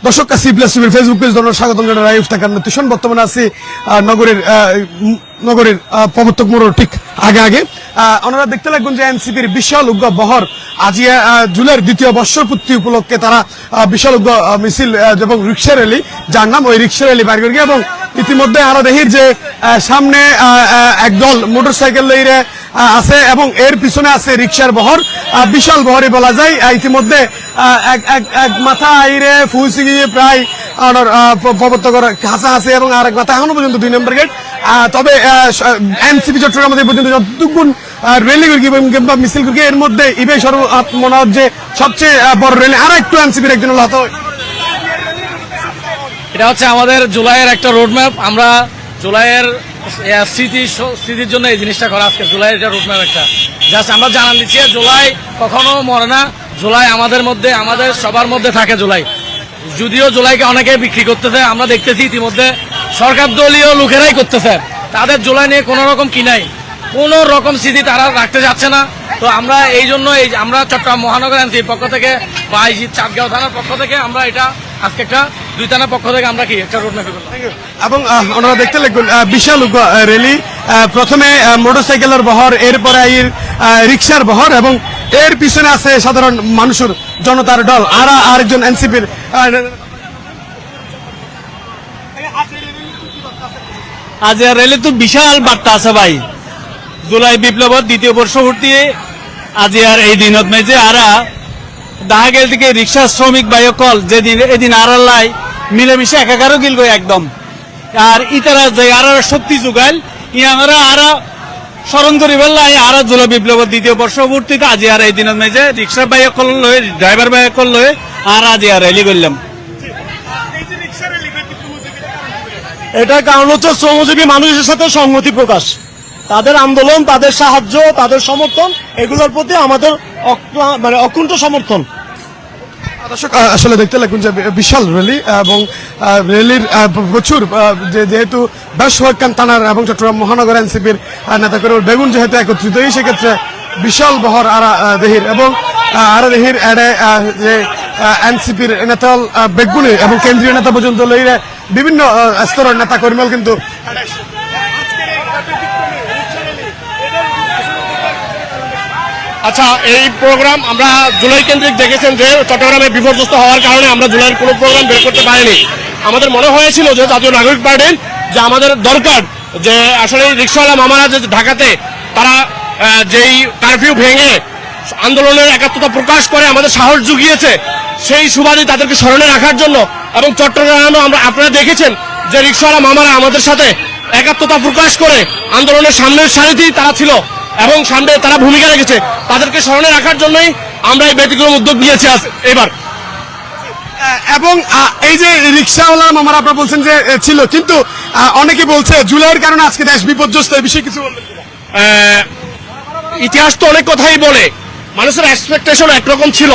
দর্শক C plus টিভির Facebook page ধরনের স্বাগতম জানাই ইফতেখার নতুন বর্তমানে আছি নগরের প্রবর্তক মোড় ঠিক আগে ওনারা দেখতে লাগবেন যে এনসিপির বিশাল উগ্র বহর আজিয়া জুলাইয়ের দ্বিতীয় বর্ষপূর্তি উপলক্ষে তারা বিশাল উগ্র মিছিল এবং রিক্সা র্যালি যার নাম ওই রিক্সা র্যালি বাইর করে এবং ইতিমধ্যে আমরা দেখি যে সামনে একদল মোটরসাইকেল লইরে আছে এবং এর পিছনে আছে রিক্সার বহর বিশাল বহরে বলা যায় ইতিমধ্যে এক মাথা আইরে ফুসি গিয়ে প্রায় প্রবর্তকর হাসা আছে এবং আর এক মাথা এখনো পর্যন্ত 2 নম্বর গেট তবে এনসিপি চট্টগ্রামের পর্যন্ত যতটুকুন র্যালি করি কিংবা মিছিল করি এর মধ্যে ইবে মনে হচ্ছে সবচেয়ে বড় র্যালি আর একটু এনসিপির একজন হলো এটা হচ্ছে আমাদের জুলাইয়ের একটা রোডম্যাপ। আমরা জুলাইয়ের স্মৃতির জন্য এই জিনিসটা করা আজকে জুলাইয়ের এটা রোডম্যাপ একটা জাস্ট আমরা জানান দিচ্ছি জুলাই কখনো মরে না। জুলাই আমাদের মধ্যে আমাদের সবার মধ্যে থাকে জুলাই। যদিও জুলাইকে অনেকে বিক্রি করতেছে আমরা দেখতেছি ইতিমধ্যে সরকার দলীয় লোকেরাই করতেছে, তাদের জুলাই নিয়ে কোনো রকম কি নাই, কোনো রকম স্মৃতি তারা রাখতে যাচ্ছে না। তো আমরা এই জন্য আমরা চট্টগ্রাম মহানগর এনসিপির পক্ষ থেকে বা চাঁদগাঁও থানার পক্ষ থেকে আমরা এটা আজকে একটা 2 থানার পক্ষ থেকে আমরা কি একটা রোড ম্যাপ করলাম এবং ওনারা দেখতে লাগবেন বিশাল র্যালি। প্রথমে মোটরসাইকেলের বহর, এরপরে রিক্সার বহর এবং এর পিছনে আছে সাধারণ মানুষের জনতার দল আর আরেকজন এনসিপির। আজ রেলে তো বিশাল বার্তা আছে ভাই। জুলাই বিপ্লবের দ্বিতীয় বর্ষপূর্তি আজ আর এই দিনত মেজে আরা দেখা গেল থেকে রিক্সা শ্রমিক বাইকল যেদিন এদিন আড়াল্লাই মিলেমিশে একাকারও গিল গই একদম। আর ইতারা যে আর শক্তি যোগাইল আমরা আরা স্মরণ করি বললাই আর জুলাই বিপ্লবের দ্বিতীয় বর্ষপূর্তিতে আজ আর এই দিনত মেজে রিক্সা বাইকল লয়ে ড্রাইভার বাইকল লয়ে আর আজ আর র্যালি করলাম। এটার কারণ হচ্ছে শ্রমজীবী মানুষের সাথে সংহতি প্রকাশ, তাদের আন্দোলন, তাদের সাহায্য, তাদের সমর্থন, এগুলোর প্রতি আমাদের অকুণ্ঠ সমর্থন। দর্শক আসলে দেখতে লাগবেন যে বিশাল র্যালি এবং র্যালির প্রচুর যেহেতু বেশ কয়েকখান থানার এবং চট্টগ্রাম মহানগর এনসিপির নেতাকর্মী বেগুন যেহেতু একত্রিত সেক্ষেত্রে বিশাল বহর আরা দেহির এবং আরা দেহির যে এনসিপির নেতা বেগুনে এবং কেন্দ্রীয় নেতা পর্যন্ত লইরে বিভিন্ন স্তরের নেতা কর্মী কিন্তু আচ্ছা, এই প্রোগ্রাম আমরা জুলাই কেন্দ্রিক দেখেছেন যে চট্টগ্রামে বিপর্যস্ত হওয়ার কারণে আমরা জুলাইয়ের কোনো প্রোগ্রাম বের করতে পারিনি। আমাদের মনে হয়েছিল যে জাতীয় নাগরিক পার্টির যে আমাদের দরকার যে আসলে রিক্সাওয়ালা মামারা যে ঢাকাতে তারা যেই কারফিউ ভেঙে আন্দোলনের একাত্মতা প্রকাশ করে আমাদের সাহস জুগিয়েছে, সেই সুবাদে তাদেরকে স্মরণে রাখার জন্য এবং চট্টগ্রামে আপনারা দেখেছেন যে রিক্সাওয়ালা মামারা আমাদের সাথে একাত্মতা প্রকাশ করে আন্দোলনের সামনের সারিতেই তারা ছিল এবং সামনে তারা ভূমিকা রেখেছে, তাদেরকে স্মরণে রাখার জন্যই আমরা এই ব্যতিক্রম উদ্যোগ নিয়েছি এবার। এবং এই যে রিক্সাওয়ালা মামারা আপনারা বলছেন যে ছিল, কিন্তু অনেকে বলছে জুলাইয়ের কারণে আজকে দেশ বিপর্যস্ত, এই বিষয়ে কিছু বলবেন? ইতিহাস তো অনেক কথাই বলে, মানুষের এক্সপেকটেশন একরকম ছিল।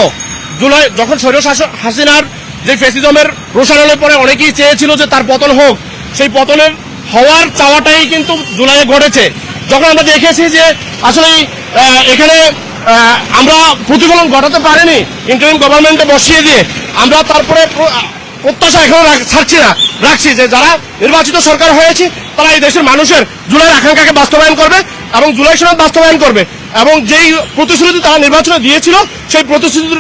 জুলাই যখন স্বৈরশাসক হাসিনার যে ফ্যাসিজমের রোষানলের পরে অনেকেই চেয়েছিল যে তার পতন হোক, সেই পতনের হওয়ার চাওয়াটাই কিন্তু জুলাইয়ে ঘটেছে। যখন আমরা দেখেছি যে আসলে এখানে আমরা প্রতিফলন ঘটাতে পারিনি ইন্টারিম গভর্নমেন্টে বসিয়ে দিয়ে, আমরা তারপরে প্রত্যাশা এখনো রাখছি যে যারা নির্বাচিত সরকার হয়েছে তারা এই দেশের মানুষের জুলাইয়ের আকাঙ্ক্ষাকে বাস্তবায়ন করবে এবং জুলাই সনদ বাস্তবায়ন করবে এবং যেই প্রতিশ্রুতি তারা নির্বাচনে দিয়েছিল সেই প্রতিশ্রুতি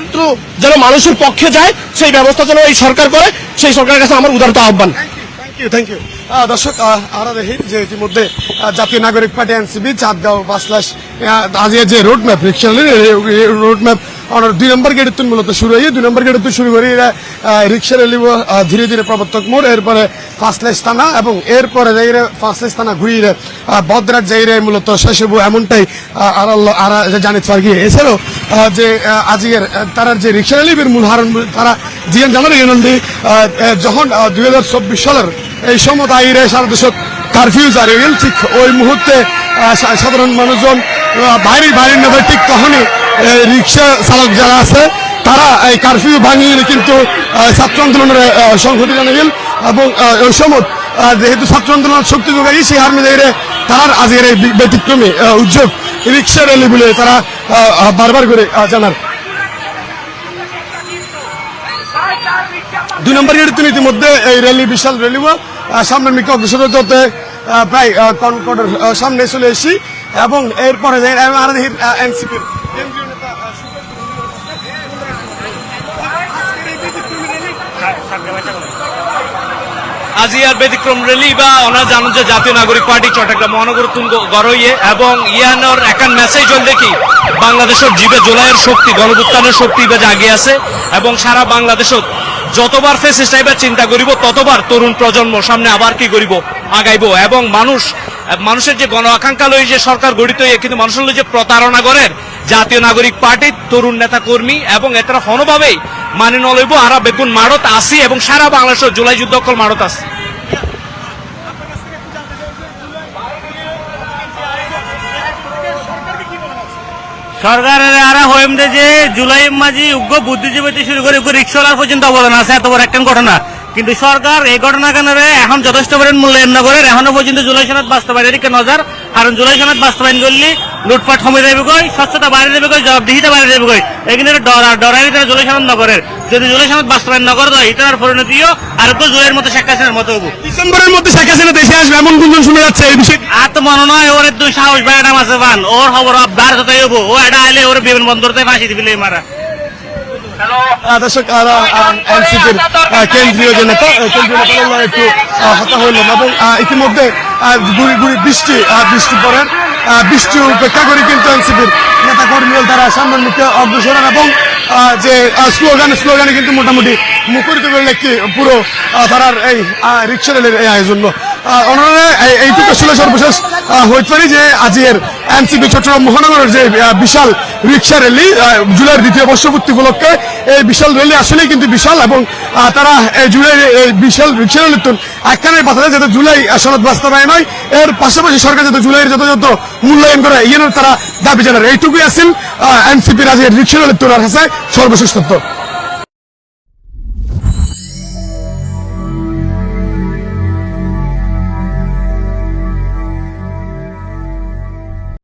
যেন মানুষের পক্ষে যায় সেই ব্যবস্থা যেন এই সরকার করে, সেই সরকারের কাছে আমার উদারতা আহ্বান। Thank you. দর্শক আমরা দেখি যে ইতিমধ্যে জাতীয় নাগরিক পার্টি এনসিপি চাঁদগাঁও 5 লাখ যে রোড ম্যাপ রিক্সা রোড ম্যাপ 2 নম্বর গেটের তুন মূলত শুরু হয়ে 2 নম্বর গেটের তুন শুরু করি রিক্সা র্যালি ধীরে ধীরে প্রবর্তক মোড়, এরপরে 5 লাখ থানা এবং এরপরে যাইরে 5 লাখ থানা ঘুরিয়ে বদরাট যাইরে মূলত শেষ হবো এমনটাই জানিত পারি। এছাড়াও যে আজকের তার যে রিক্সা র্যালির মূল হারণ তারা জিয়ান জানার যখন 2024 সালের এই সময় আইরে সারা দেশত কারফিউ জারি হইল, ঠিক ওই মুহূর্তে সাধারণ মানুষজন বাইরে নেবে, ঠিক তখনই রিক্সা চালক যারা আছে তারা এই কারফিউ ভাঙিয়ে কিন্তু ছাত্র আন্দোলনের সংহতি জানাইল এবং ওই সময় যেহেতু ছাত্র আন্দোলনের শক্তি যোগাই সেই হার মেজাইরে তারা আজকের এই ব্যতিক্রমী উদ্যোগ রিক্সা র্যালি বলে তারা বারবার করে জানার। 2 নম্বর গেট তুমি ইতিমধ্যে এই র্যালি বিশাল র্যালি সামনের মিকে অগ্রসর হতে প্রায় কনকর্ডের সামনে চলে এসেছি এবং এরপরে আর দেখি এনসিপির কেন্দ্রীয় নেতা আজিয়ার ব্যতিক্রম র্যালি বা ওনারা জানেন যে জাতীয় নাগরিক পার্টি চট্টগ্রাম মহানগর গড়ইয়ে এবং ইয়ানোর একান মেসেজ হল দেখি বাংলাদেশের জীবে জুলাইয়ের শক্তি গণভুত্থানের শক্তি বা জাগিয়ে আছে এবং সারা বাংলাদেশত যতবার ফেসিস্ট এবার চিন্তা করিব ততবার তরুণ প্রজন্ম সামনে আবার কি করিব আগাইব এবং মানুষের যে গণ আকাঙ্ক্ষা লই যে সরকার গঠিত হয়ে কিন্তু মানুষের লই যে প্রতারণা করেন জাতীয় নাগরিক পার্টির তরুণ নেতা কর্মী এবং এতটা হনভাবেই মানে নলইব আরা বেগুন মারত আসি এবং সারা বাংলাদেশের জুলাই যুদ্ধ অকল মারত আসি সরকারের আরা হইম দে যে জুলাই মাঝি উগ্র বুদ্ধিজীবী শুরু করে রিক্সাওয়ালার পর্যন্ত অবদান আছে এত বড় একটা ঘটনা কিন্তু সরকার এই ঘটনা কেনারে এখন যথেষ্ট পরিমাণ মূল্যায়ন না করে এখনো পর্যন্ত জুলাই সনদ বাস্তবায়নের দিকে নজর কারণ জুলাই সনদ বাস্তবায়ন করলে লুটপাট কমে যাবে কই স্বচ্ছতা বাড়িয়ে দেবে কই জবাবদিহিতা বাড়িয়ে দেবে কই এখানে ডরাই তারা জুলাই সনদ নগরের যদি জুলাই সনদ বাস্তবায়ন না করে দেয় এটার পরিণতিও আর তো জুলাইয়ের মতো শেখ হাসিনার মতো হবো ডিসেম্বরের মধ্যে শেখ হাসিনা দেশে আসবে এমন গুঞ্জন শোনা যাচ্ছে এই বিষয়ে আর তো মনে নয় ওর দুই সাহস বেড়াটা মাসে পান ওর খবর আবদার কোথায় হবো ও এটা আইলে ওর বিমানবন্দরতে ফাঁসি দিবিলে মারা দর্শক এনসিপির কেন্দ্রীয় যে নেতা কেন্দ্রীয় নেতা একটু হতা হইলেন এবং ইতিমধ্যে গুড়ি গুড়ি বৃষ্টি পড়েন বৃষ্টি উপেক্ষা করে কিন্তু এনসিপির নেতা কর্মীরা তারা সামনের মুখে অগ্রসর হন এবং যে স্লোগানে কিন্তু মোটামুটি মুখরিত করলে কি পুরো তারার এই রিক্সা রেলের এই আয়োজন ওনারা এইটুকু আসলে সর্বশেষ হইতে পারি যে আজকের এনসিপি চট্টগ্রাম মহানগরের যে বিশাল রিক্সা র্যালি জুলাইয়ের দ্বিতীয় বর্ষপূর্তি উপলক্ষে এই বিশাল র্যালি আসলেই কিন্তু বিশাল এবং তারা এই জুলাই এই বিশাল রিক্সা র্যালির একখানে কথা যাতে জুলাই সনদ বাস্তবায়ন হয় এর পাশাপাশি সরকার যাতে জুলাইয়ের যথাযথ মূল্যায়ন করে ইয়ের তারা দাবি জানার এইটুকুই আছেন এনসিপির আজকের রিক্সা র্যালির তোলার কাছে সর্বশেষ তথ্য।